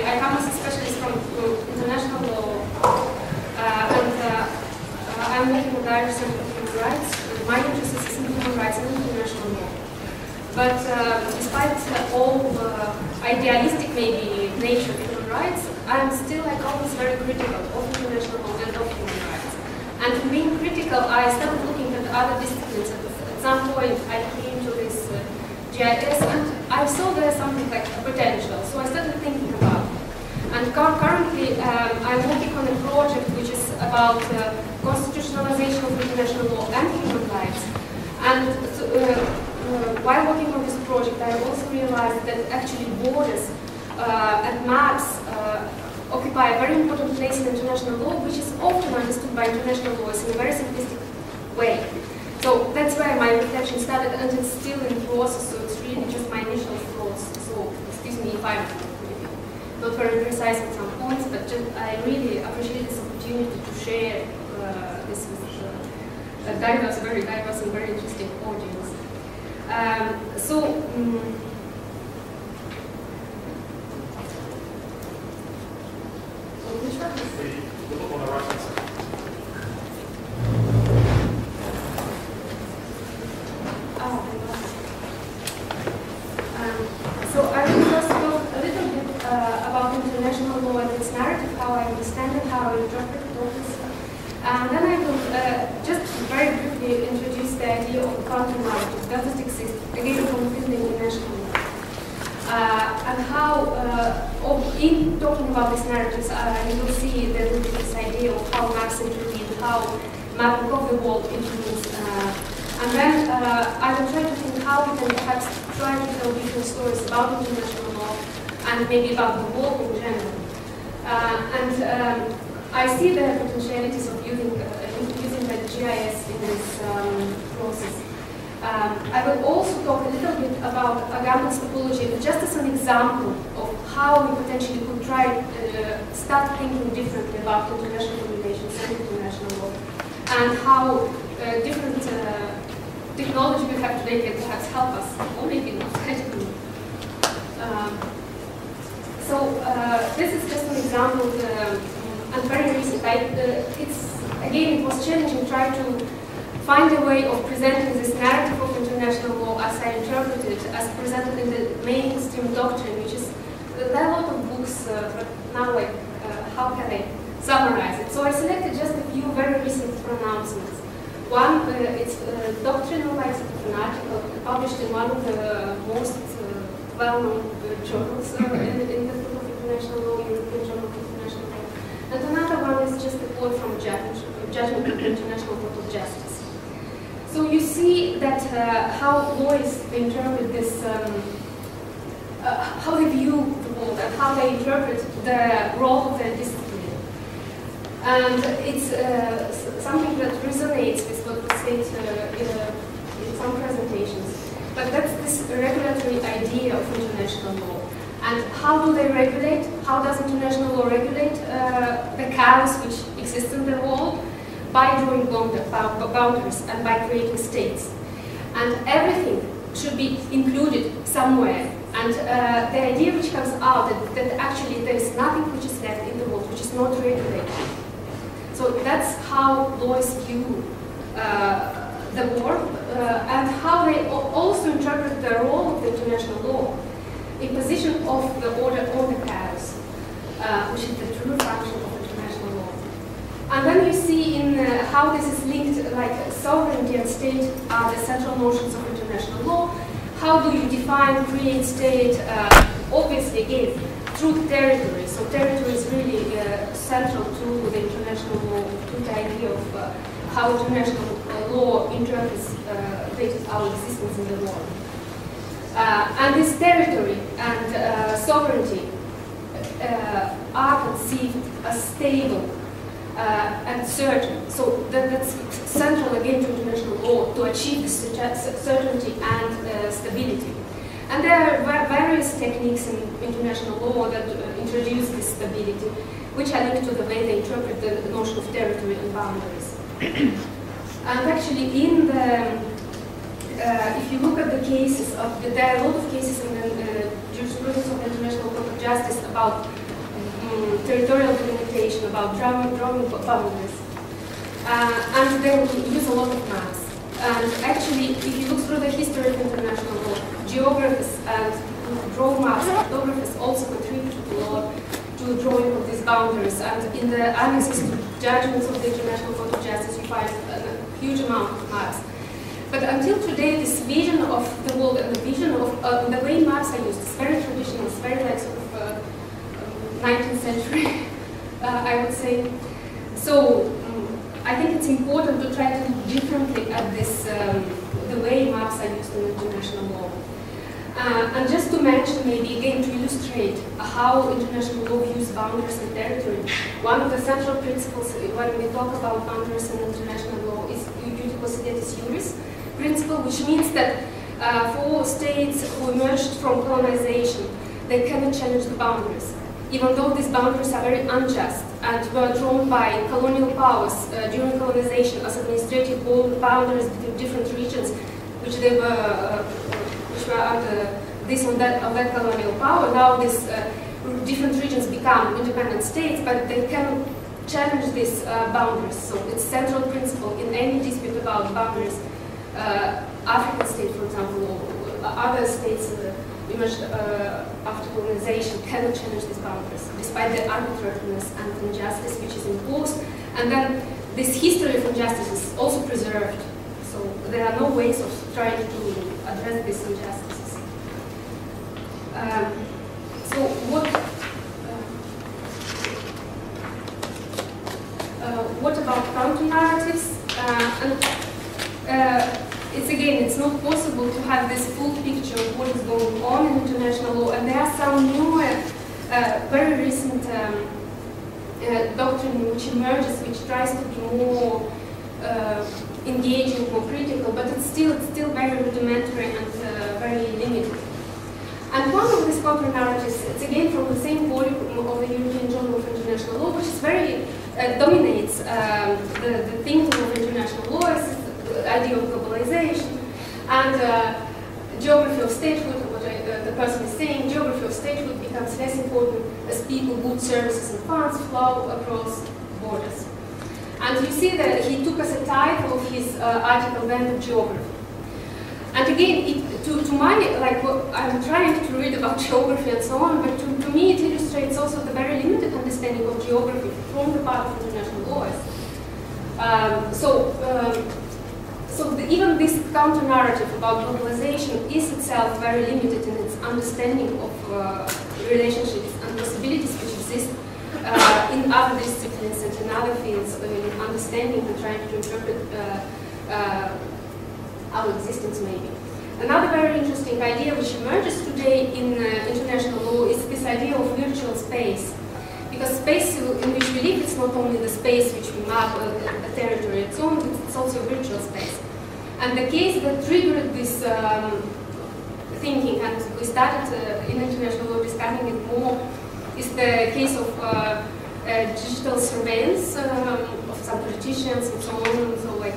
I come as a specialist from international law, and I'm working on Irish Center for Human Rights. My interest is in human rights and international law. But despite all the idealistic, maybe, nature of human rights, I'm still, like always, very critical of international law and of human rights. And being critical, I started looking at other disciplines. At some point, I came to this GIS, and I saw there's something like a potential. So I started thinking about it. And currently, I'm working on a project which is about constitutionalization of international law and human rights. And while working on this project, I also realized that actually borders and maps occupy a very important place in international law, which is often understood by international lawyers in a very simplistic way. So that's where my reflection started, and it's still in process, so it's really just my initial thoughts. So excuse me if I'm not very precise at some points, but just, I really appreciate this opportunity to share this with a diverse, very diverse and very interesting audience. Which one? The book on the right hand side. So I will first talk a little bit about international law and its narrative, how I understand it, how I interpret it, all this. And then I will just very briefly introduce the idea of counter-narrative. Does it exist? Again, from within the international law. And how, in talking about these narratives, you will see that there is this idea of how maps intervene, how mapping of the world intervenes. And then I will try to think how we can perhaps try to tell different stories about international law and maybe about the world in general. I see the potentialities of using the GIS in this process. I will also talk a little bit about Agamben's topology just as an example of how we potentially could try to start thinking differently about international relations and international law, and how different technology we have today can perhaps help us, or maybe not. This is just an example, and very recent. It was challenging to try to find a way of presenting this narrative of international law as I interpret it, as presented in the mainstream doctrine, which is, there are a lot of books, but now how can I summarize it? So I selected just a few very recent pronouncements. One, it's doctrinal rights of an article published in one of the most well-known journals in the field of international law, European Journal of International Law. And another one is just a quote from Judgment of the International Court of Justice. So you see that how lawyers interpret this, how they view the world and how they interpret the role of their discipline. And it's something that resonates with what was said in some presentations. But that's this regulatory idea of international law. And how do they regulate? How does international law regulate the chaos which exists in the world? By drawing boundaries and by creating states. And everything should be included somewhere. And the idea which comes out that actually there is nothing which is left in the world which is not regulated. So that's how lawyers view the world and how they also interpret the role of the international law, imposition of the order on the chaos, which is the true function of international law. And then you see in how this is linked, like sovereignty and state are the central notions of international law. How do you define, create state? Obviously, again, through territory. So territory is really central to the international law, to the idea of how international law interprets our existence in the world. And this territory and sovereignty are conceived as stable and certain. So that's central again to international law to achieve this certainty and stability. And there are various techniques in international law that introduce this stability, which are linked to the way they interpret the notion of territory and boundaries. And actually, in the if you look at the cases there are a lot of cases in the jurisprudence of the International Court of Justice about territorial delimitation, about drawing boundaries. And they will use a lot of maps. And actually, if you look through the history of international law, geographers and people who draw maps, cartographers also contribute to the law, to the drawing of these boundaries. And in the annexes to judgments of the International Court of Justice, you find a huge amount of maps. But until today, this vision of the world and the vision of the way maps are used is very traditional. It's very like sort of 19th century, I would say. So I think it's important to try to look differently at this, the way maps are used in international law. And just to mention, maybe again to illustrate how international law views boundaries and territory, one of the central principles when we talk about boundaries in international law is iudice possidetis iuris principle, which means that for states who emerged from colonization, they cannot challenge the boundaries, even though these boundaries are very unjust and were drawn by colonial powers during colonization as administrative boundaries between different regions, which they were under this or that colonial power. Now these different regions become independent states, but they cannot challenge these boundaries. So it's central principle in any dispute about boundaries. African states, for example, or other states emerged after colonization cannot challenge these boundaries, despite the arbitrariness and injustice which is imposed. And then this history of injustice is also preserved. So there are no ways of trying to address these injustices. So what about counter-narratives? It's not possible to have this full picture of what is going on in international law, and there are some new, very recent doctrine which emerges, which tries to be more engaging, more critical, but it's still very rudimentary and very limited. And one of these counter-narratives, it's again from the same volume of the European Journal of International Law, which is very dominates the thinking of international law, is the idea of globalization and geography of statehood. What the person is saying, geography of statehood becomes less important as people, goods, services, and funds flow across borders. And you see that he took as a title of his article then geography. And again, to my, like, I'm trying to read about geography and so on, but to me it illustrates also the very limited understanding of geography from the part of international laws. Even this counter-narrative about globalization is itself very limited in its understanding of relationships and possibilities which exist in other disciplines and in other fields, in understanding and trying to interpret our existence maybe. Another very interesting idea which emerges today in international law is this idea of virtual space. Because space in which we live is not only the space which we map a territory its own, but it's also a virtual space. And the case that triggered this thinking, and we started in international law discussing it more, is the case of digital surveillance of some politicians and so on. So like,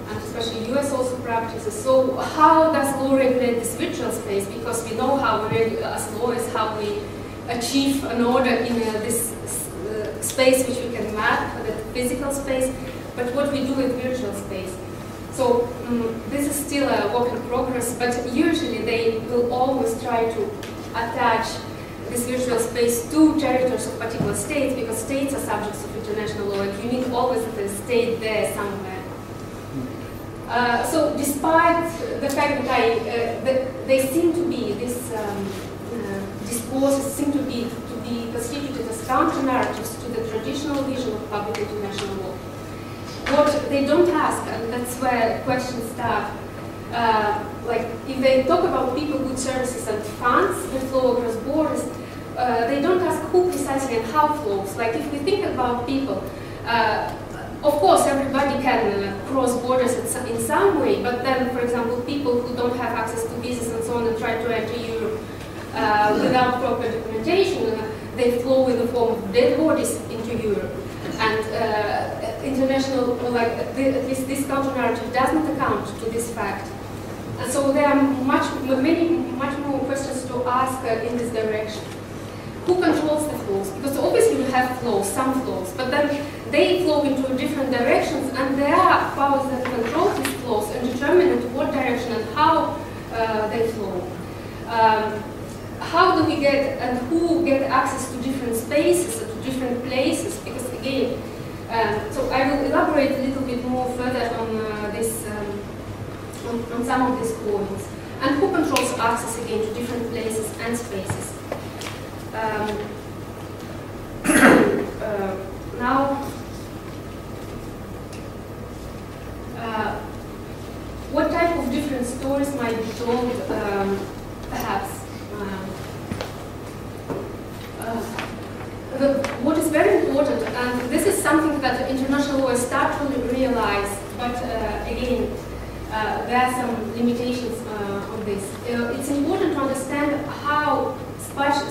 and especially US also practices. So how does law regulate this virtual space? Because we know how we, as lawyers, how we achieve an order in this space which we can map, the physical space, but what we do with virtual space. So this is still a work in progress, but usually they will always try to attach this virtual space to territories of particular states, because states are subjects of international law, and you need always the state there somewhere. So despite the fact that they seem to be, this discourses seem to be constituted as counter-narratives to the traditional vision of public international law, what they don't ask, and that's where questions start, like if they talk about people, goods, services, and funds that flow across borders, they don't ask who precisely and how flows. Like if we think about people, of course everybody can cross borders in some way, but then, for example, people who don't have access to visas and so on and try to enter Europe without proper documentation, they flow in the form of dead bodies into Europe. And international, like at least this counter-narrative does not account to this fact. And so there are much more questions to ask in this direction. who controls the flows? Because obviously we have flows, some flows, but then they flow into different directions, and there are powers that control these flows and determine into what direction and how they flow. How do we get and who get access to different spaces, to different places? Because again, so I will elaborate a little bit more further on this, on some of these points. And who controls access again to different places and spaces? Now, what type of different stories might be told, perhaps? What is very important, and this is something that international lawyers start to realize, but again, there are some limitations on this. It's important to understand how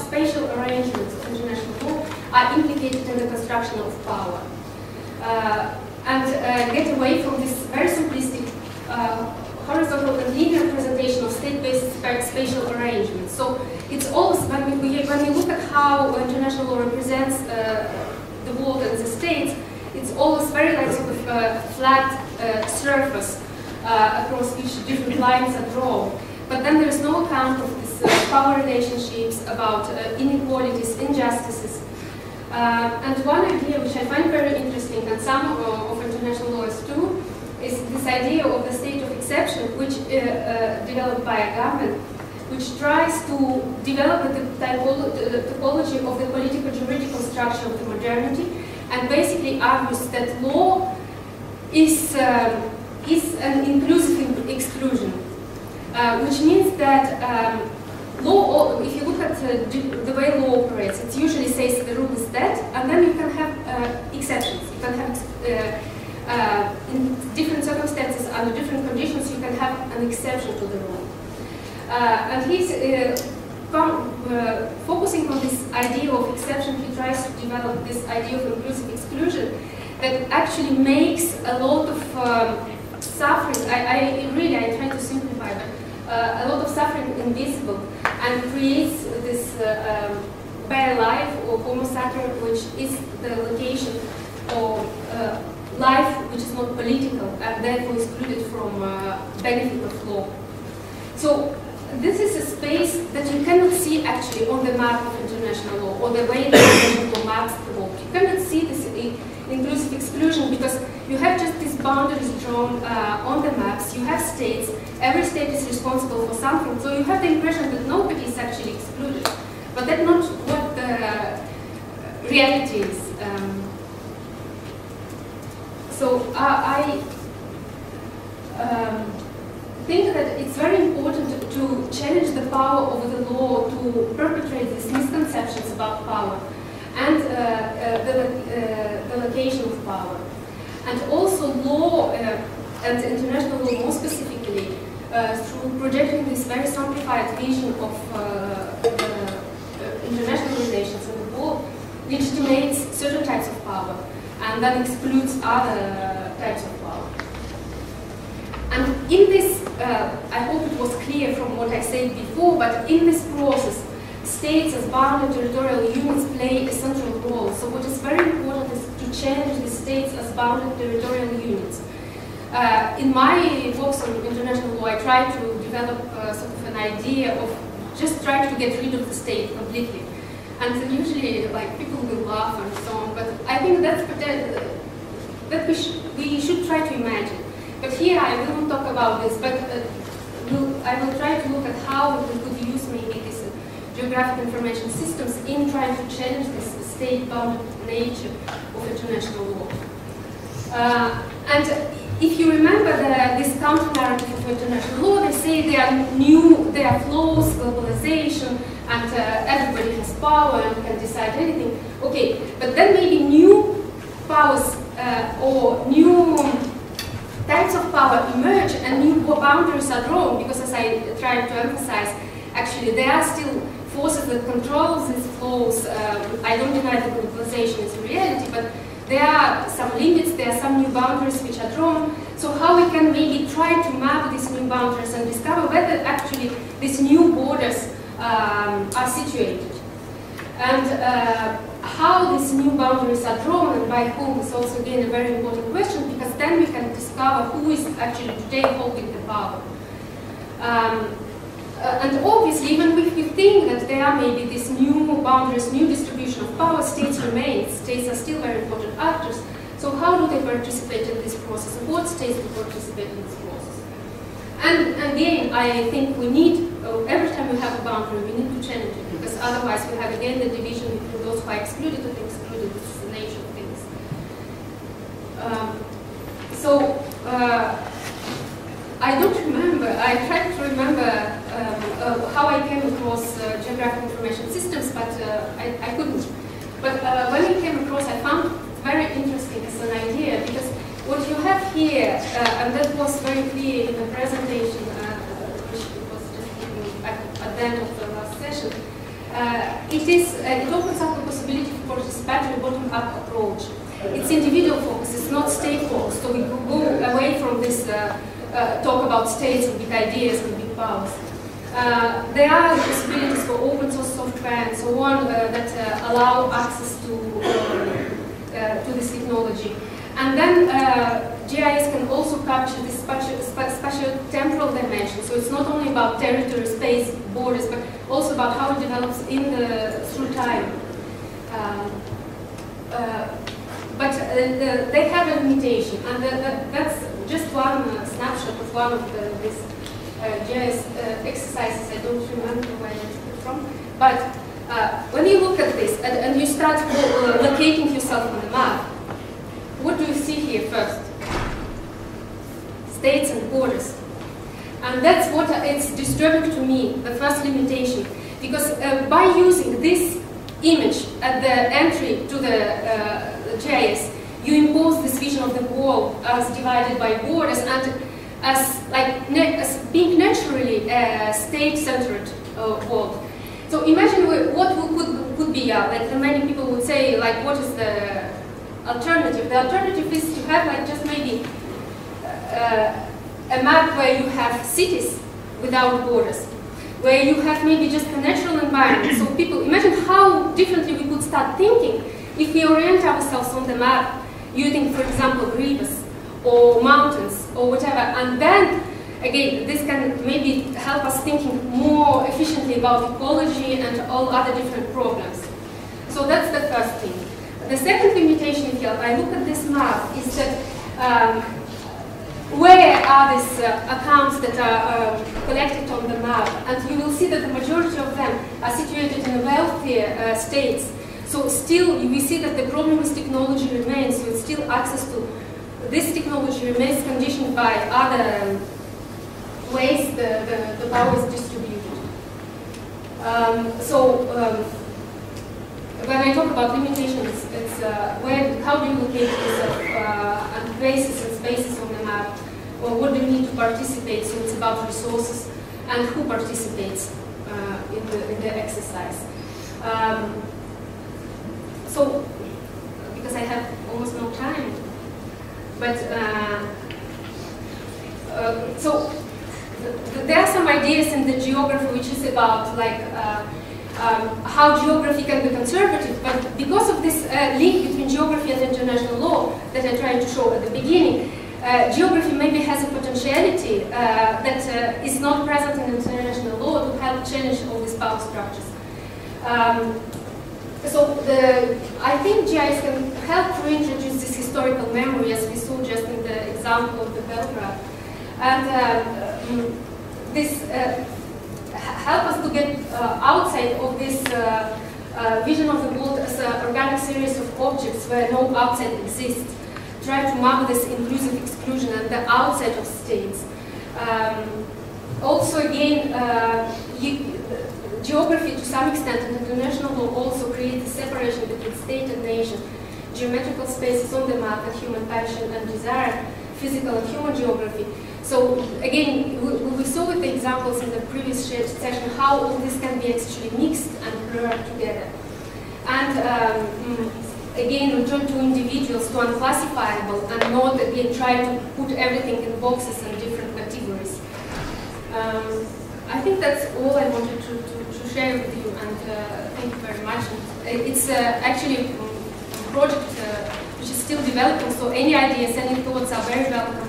spatial arrangements of international law are implicated in the construction of power, and get away from this very simplistic horizontal and linear representation of state-based spatial arrangements. So it's always, when we look at how international law represents the world and the states, it's always very like sort of flat surface across which different lines are drawn. But then there is no account of these power relationships, about inequalities, injustices. And one idea which I find very interesting, and some of international lawyers too, is this idea of the state of exception, which developed by a government, which tries to develop the topology of the political juridical structure of the modernity, and basically argues that law is an inclusive exclusion, which means that law, if you look at the way law operates, it usually says the rule is that, and then you can have exceptions. You can have, in different circumstances, under different conditions, you can have an exception to the rule. And he's focusing on this idea of exception. He tries to develop this idea of inclusive exclusion that actually makes a lot of suffering, I try to simplify, but a lot of suffering invisible, and creates this bare life or homo sacer, which is the location of life which is not political and therefore excluded from benefit of law. So this is a space that you cannot see actually on the map of international law, or the way that international law maps the world. You cannot see this inclusive exclusion because you have just these boundaries drawn on the maps. You have states. Every state is responsible for something. So you have the impression that nobody is actually excluded. But that's not what the reality is. So I think that it's very important to challenge the power of the law to perpetrate these misconceptions about power and the location of power. And also law, and international law more specifically, through projecting this very simplified vision of international relations in the world, legitimates certain types of power and then excludes other types of power. And in this, I hope it was clear from what I said before, but in this process, states as bounded territorial units play a central role. So what is very important is to challenge the states as bounded territorial units. In my books on international law, I try to develop sort of an idea of just trying to get rid of the state completely. And usually, like, people will laugh and so on, but I think that's that we should try to imagine. But here I will not talk about this, but I will try to look at how we could use maybe these geographic information systems in trying to challenge this state-bounded nature of international law. And if you remember this counter-narrative of international law, they say there are flaws, globalization, and everybody has power and can decide anything. Okay, but then maybe new powers or new types of power emerge and new boundaries are drawn, because as I tried to emphasize, actually there are still forces that control these flows. I don't deny that globalization is a reality, but there are some limits, there are some new boundaries which are drawn. So how we can maybe try to map these new boundaries and discover whether actually these new borders are situated. And how these new boundaries are drawn and by whom is also again a very important question, because then we can discover who is actually today holding the power. And obviously, even if we think that there are maybe these new boundaries, new distribution of power, states remain. States are still very important actors. So how do they participate in this process? And what states do participate in this process? And again, I think we need, every time we have a boundary, we need to challenge it, because otherwise we have again the division between those who are excluded and excluded. This is the nature of things. I don't remember, I tried to remember how I came across geographic information systems, but I couldn't. But when I came across, I found it very interesting as an idea, because what you have here, and that was very clear in the presentation, which was just given at the end of the last session, it opens up the possibility for participatory bottom-up approach. It's individual focus, it's not state focus, so we go away from this talk about states and big ideas and big powers. There are possibilities for open source software and so on that allow access to this technology. And then GIS can also capture this spatial-temporal dimension. So it's not only about territory, space, borders, but also about how it develops through time. But they have a limitation, and that's just one snapshot of one of these GIS exercises. I don't remember where I took it from. But when you look at this and you start locating yourself on the map, what do you see here first? States and borders. And that's what it's disturbing to me, the first limitation. Because by using this image at the entry to the GIS, you impose this vision of the world as divided by borders and as being naturally a state-centered world. So imagine what could be, like many people would say, like what is the alternative? The alternative is to have like just maybe a map where you have cities without borders, where you have maybe just a natural environment. So people, imagine how differently we could start thinking if we orient ourselves on the map using, for example, rivers or mountains or whatever. And then, again, this can maybe help us thinking more efficiently about ecology and all other different problems. So that's the first thing. The second limitation here, I look at this map, is that where are these accounts that are collected on the map? And you will see that the majority of them are situated in wealthier states. So still, we see that the problem with technology remains, so it's still access to this technology remains conditioned by other ways the power is distributed. When I talk about limitations, it's how do you locate these places and spaces on the map, or what do you need to participate? So it's about resources and who participates in the exercise. So, because I have almost no time, but there are some ideas in the geography which is about like how geography can be conservative, but because of this link between geography and international law that I tried to show at the beginning, geography maybe has a potentiality that is not present in international law to help change all these power structures. I think GIS can help to introduce this historical memory, as we saw just in the example of the Belgrade, and this help us to get outside of this vision of the world as an organic series of objects where no outside exists. Try to map this inclusive exclusion and the outside of states. Also, again, geography to some extent and international law also creates a separation between state and nation. Geometrical spaces on the map and human passion and desire, physical and human geography. So again, we saw with the examples in the previous session how all this can be actually mixed and blurred together. And again, return to individuals, to unclassifiable, and not again try to put everything in boxes and different categories. I think that's all I wanted to share with you. And and thank you very much. And it's actually a project which is still developing, so any ideas, any thoughts are very welcome.